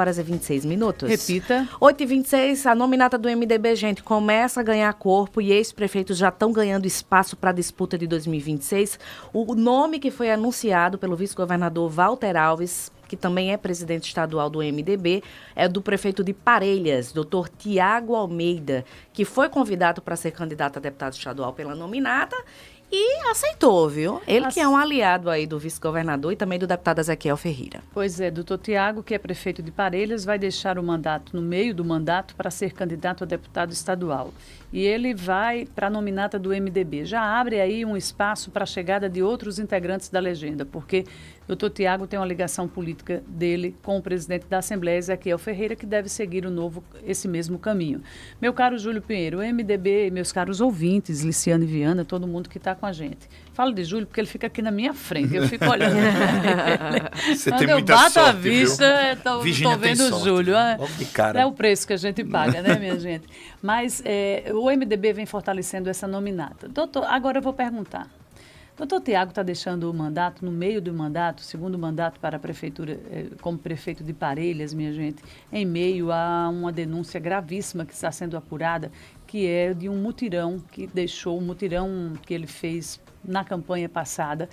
horas e 26 minutos. Repita. 8h26, a nominata do MDB, gente, começa a ganhar corpo e ex-prefeitos já estão ganhando espaço para a disputa de 2026. O nome que foi anunciado pelo vice-governador Walter Alves, que também é presidente estadual do MDB, é do prefeito de Parelhas, doutor Tiago Almeida, que foi convidado para ser candidato a deputado estadual pela nominata e aceitou, viu? Ele que é um aliado aí do vice-governador e também do deputado Ezequiel Ferreira. Pois é, doutor Tiago, que é prefeito de Parelhas, vai deixar o mandato, no meio do mandato, para ser candidato a deputado estadual. E ele vai para a nominata do MDB. Já abre aí um espaço para a chegada de outros integrantes da legenda, porque o doutor Tiago tem uma ligação política dele com o presidente da Assembleia, Ezequiel Ferreira, que deve seguir esse mesmo caminho. Meu caro Júlio Pinheiro, o MDB, meus caros ouvintes, Liciane e Viana, todo mundo que está com a gente. Falo de Júlio porque ele fica aqui na minha frente, eu fico olhando ele. Você Quando tem eu muita bato sorte, a vista, estou vendo o Júlio. Logo de cara. É o preço que a gente paga, né, minha gente? Mas o MDB vem fortalecendo essa nominata. Doutor, agora eu vou perguntar. Doutor Tiago está deixando o mandato, no meio do mandato, segundo mandato para a prefeitura, como prefeito de Parelhas, minha gente, em meio a uma denúncia gravíssima que está sendo apurada, que é de um mutirão que ele fez na campanha passada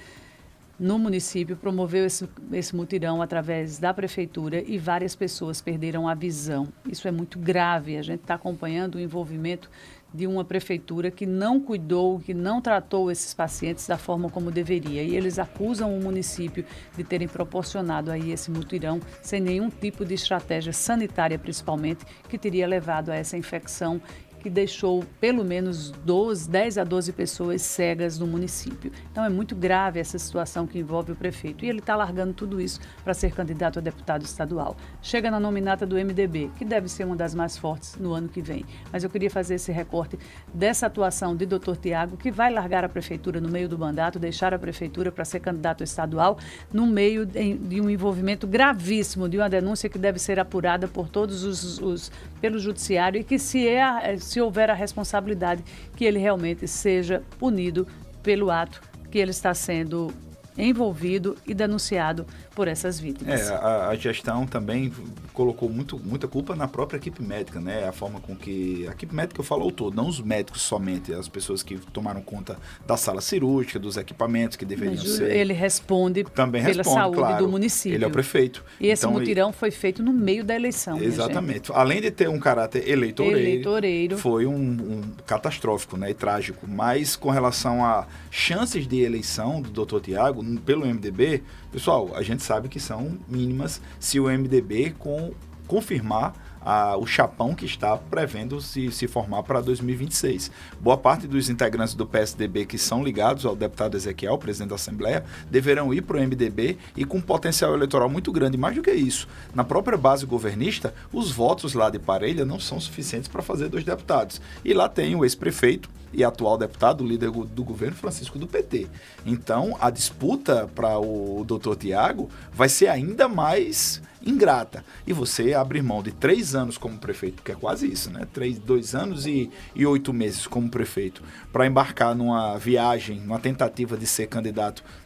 no município, promoveu esse mutirão através da prefeitura e várias pessoas perderam a visão. Isso é muito grave, a gente está acompanhando o envolvimento de uma prefeitura que não cuidou, que não tratou esses pacientes da forma como deveria. E eles acusam o município de terem proporcionado aí esse mutirão sem nenhum tipo de estratégia sanitária, principalmente, que teria levado a essa infecção que deixou pelo menos 10 a 12 pessoas cegas no município. Então é muito grave essa situação que envolve o prefeito. E ele está largando tudo isso para ser candidato a deputado estadual. Chega na nominata do MDB, que deve ser uma das mais fortes no ano que vem. Mas eu queria fazer esse recorte dessa atuação de doutor Tiago, que vai largar a prefeitura no meio do mandato, deixar a prefeitura para ser candidato estadual, no meio de um envolvimento gravíssimo, de uma denúncia que deve ser apurada por todos pelo judiciário e que se houver a responsabilidade, que ele realmente seja punido pelo ato que ele está sendo envolvido e denunciado por essas vítimas. A gestão também colocou muita culpa na própria equipe médica, né? A forma com que a equipe médica falou todo, não os médicos somente, as pessoas que tomaram conta da sala cirúrgica, dos equipamentos que deveriam ser. Ele responde também pela saúde, claro, do município. Ele é o prefeito. E esse mutirão foi feito no meio da eleição. Exatamente. Além de ter um caráter eleitoreiro. Foi um catastrófico, né? E trágico. Mas com relação a chances de eleição do Dr. Tiago pelo MDB, pessoal, a gente sabe que são mínimas se o MDB confirmar o chapão que está prevendo se formar para 2026. Boa parte dos integrantes do PSDB que são ligados ao deputado Ezequiel, presidente da Assembleia, deverão ir para o MDB e com potencial eleitoral muito grande. Mais do que isso, na própria base governista, os votos lá de Parelha não são suficientes para fazer 2 deputados. E lá tem o ex-prefeito e atual deputado, líder do governo, Francisco do PT. Então, a disputa para o doutor Tiago vai ser ainda mais ingrata. E você abrir mão de 3 anos como prefeito, que é quase isso, né? 2 anos e 8 meses como prefeito, para embarcar numa viagem, numa tentativa de ser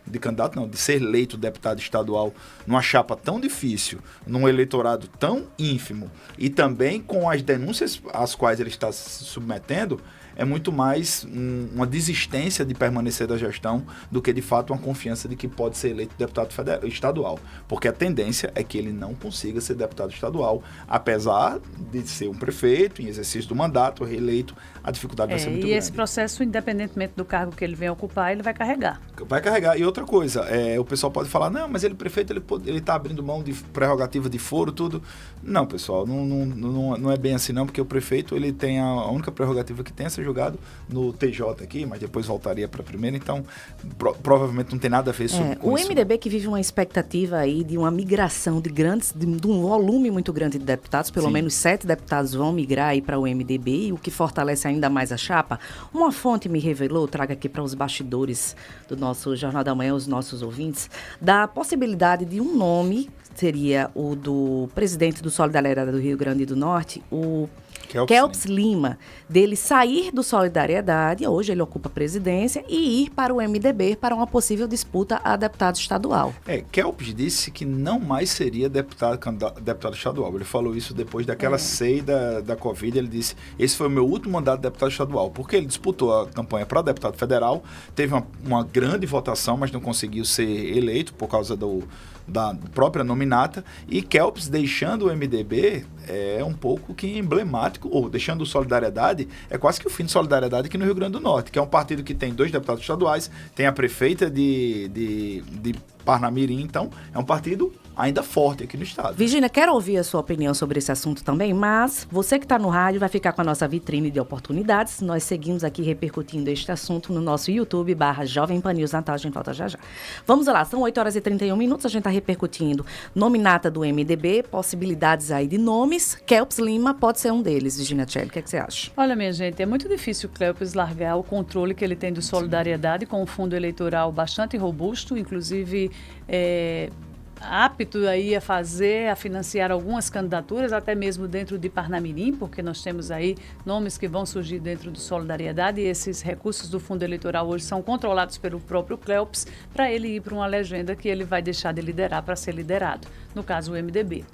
de ser eleito deputado estadual numa chapa tão difícil, num eleitorado tão ínfimo e também com as denúncias às quais ele está se submetendo, é muito mais uma desistência de permanecer da gestão do que, de fato, uma confiança de que pode ser eleito deputado estadual. Porque a tendência é que ele não consiga ser deputado estadual, apesar de ser um prefeito em exercício do mandato, reeleito, a dificuldade vai ser muito grande. E esse processo, independentemente do cargo que ele venha ocupar, ele vai carregar. Vai carregar. E outra coisa, o pessoal pode falar, não, mas ele prefeito, ele está abrindo mão de prerrogativa de foro, tudo. Não, pessoal, não é bem assim não, porque o prefeito, ele tem a única prerrogativa que tem é ser julgado no TJ aqui, mas depois voltaria para a primeira, então provavelmente não tem nada a ver com o isso. O MDB que vive uma expectativa aí de uma migração de um volume muito grande de deputados, pelo menos 7 deputados vão migrar aí para o MDB, e o que fortalece ainda mais a chapa. Uma fonte me revelou, traga aqui para os bastidores do nosso Jornal da Manhã, os nossos ouvintes, da possibilidade de um nome, seria o do presidente do Solidariedade do Rio Grande do Norte, o Kelps Lima, dele sair do Solidariedade, hoje ele ocupa a presidência, e ir para o MDB para uma possível disputa a deputado estadual. Kelps disse que não mais seria deputado estadual. Ele falou isso depois daquela ceia da Covid. Ele disse, esse foi o meu último mandato de deputado estadual, porque ele disputou a campanha para deputado federal, teve uma grande votação, mas não conseguiu ser eleito por causa da própria nominata, e Kelps deixando o MDB é um pouco que emblemático, ou deixando o Solidariedade, é quase que o fim de Solidariedade aqui no Rio Grande do Norte, que é um partido que tem 2 deputados estaduais, tem a prefeita de Parnamirim, então é um partido ainda forte aqui no estado. Virgínia, quero ouvir a sua opinião sobre esse assunto também, mas você que está no rádio vai ficar com a nossa vitrine de oportunidades. Nós seguimos aqui repercutindo este assunto no nosso YouTube, /Jovem Pan News Natal. A gente volta já já. Vamos lá, são 8h31, a gente está repercutindo nominata do MDB, possibilidades aí de nomes. Kelps Lima pode ser um deles, Virgínia Tchelle, o que é que você acha? Olha, minha gente, é muito difícil o Kelps largar o controle que ele tem do Solidariedade com um fundo eleitoral bastante robusto, inclusive apto aí a financiar algumas candidaturas, até mesmo dentro de Parnamirim, porque nós temos aí nomes que vão surgir dentro do Solidariedade, e esses recursos do fundo eleitoral hoje são controlados pelo próprio Kelps para ele ir para uma legenda que ele vai deixar de liderar para ser liderado, no caso o MDB.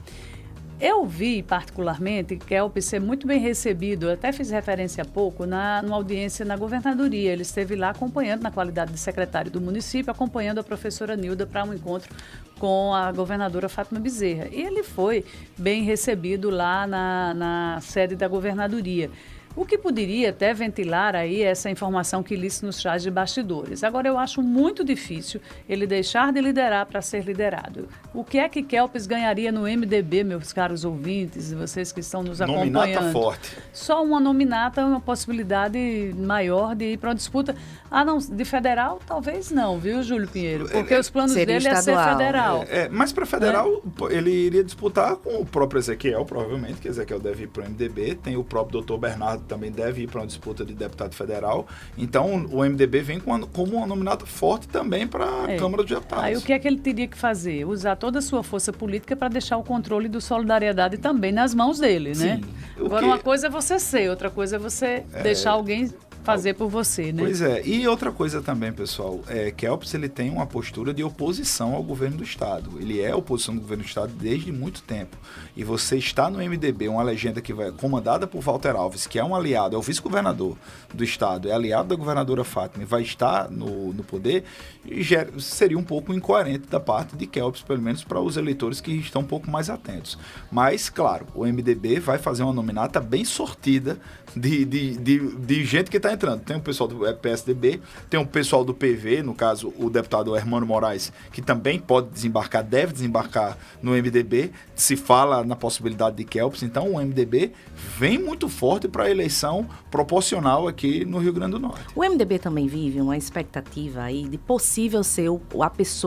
Eu vi, particularmente, Kelps ser muito bem recebido, eu até fiz referência há pouco, numa audiência na governadoria. Ele esteve lá acompanhando, na qualidade de secretário do município, acompanhando a professora Nilda para um encontro com a governadora Fátima Bezerra. E ele foi bem recebido lá na sede da governadoria. O que poderia até ventilar aí essa informação que Lício nos traz de bastidores. Agora, eu acho muito difícil ele deixar de liderar para ser liderado. O que é que Kelps ganharia no MDB, meus caros ouvintes, e vocês que estão nos acompanhando? Nominata forte. Só uma nominata, uma possibilidade maior de ir para uma disputa. Não, de federal, talvez não, viu, Júlio Pinheiro? Porque os planos dele é ser federal. Mas para federal, ele iria disputar com o próprio Ezequiel, provavelmente, que Ezequiel deve ir para o MDB. Tem o próprio doutor Bernardo também deve ir para uma disputa de deputado federal. Então, o MDB vem como uma nominata forte também para a Câmara dos Deputados. Aí o que é que ele teria que fazer? Usar toda a sua força política para deixar o controle do Solidariedade também nas mãos dele, né? Agora, uma coisa é você ser, outra coisa é você deixar alguém fazer por você, né? Pois é. E outra coisa também, pessoal, Kelps, ele tem uma postura de oposição ao governo do Estado. Ele é oposição do governo do Estado desde muito tempo. E você está no MDB, uma legenda que vai comandada por Walter Alves, que é um aliado, é o vice-governador do Estado, é aliado da governadora Fátima, e vai estar no poder, e seria um pouco incoerente da parte de Kelps, pelo menos para os eleitores que estão um pouco mais atentos. Mas, claro, o MDB vai fazer uma nominata bem sortida de gente que está entrando. Tem o pessoal do PSDB, tem o pessoal do PV, no caso o deputado Hermano Moraes, que também pode desembarcar, deve desembarcar no MDB. Se fala na possibilidade de Kelps, então o MDB vem muito forte para a eleição proporcional aqui no Rio Grande do Norte. O MDB também vive uma expectativa aí de possível ser a pessoa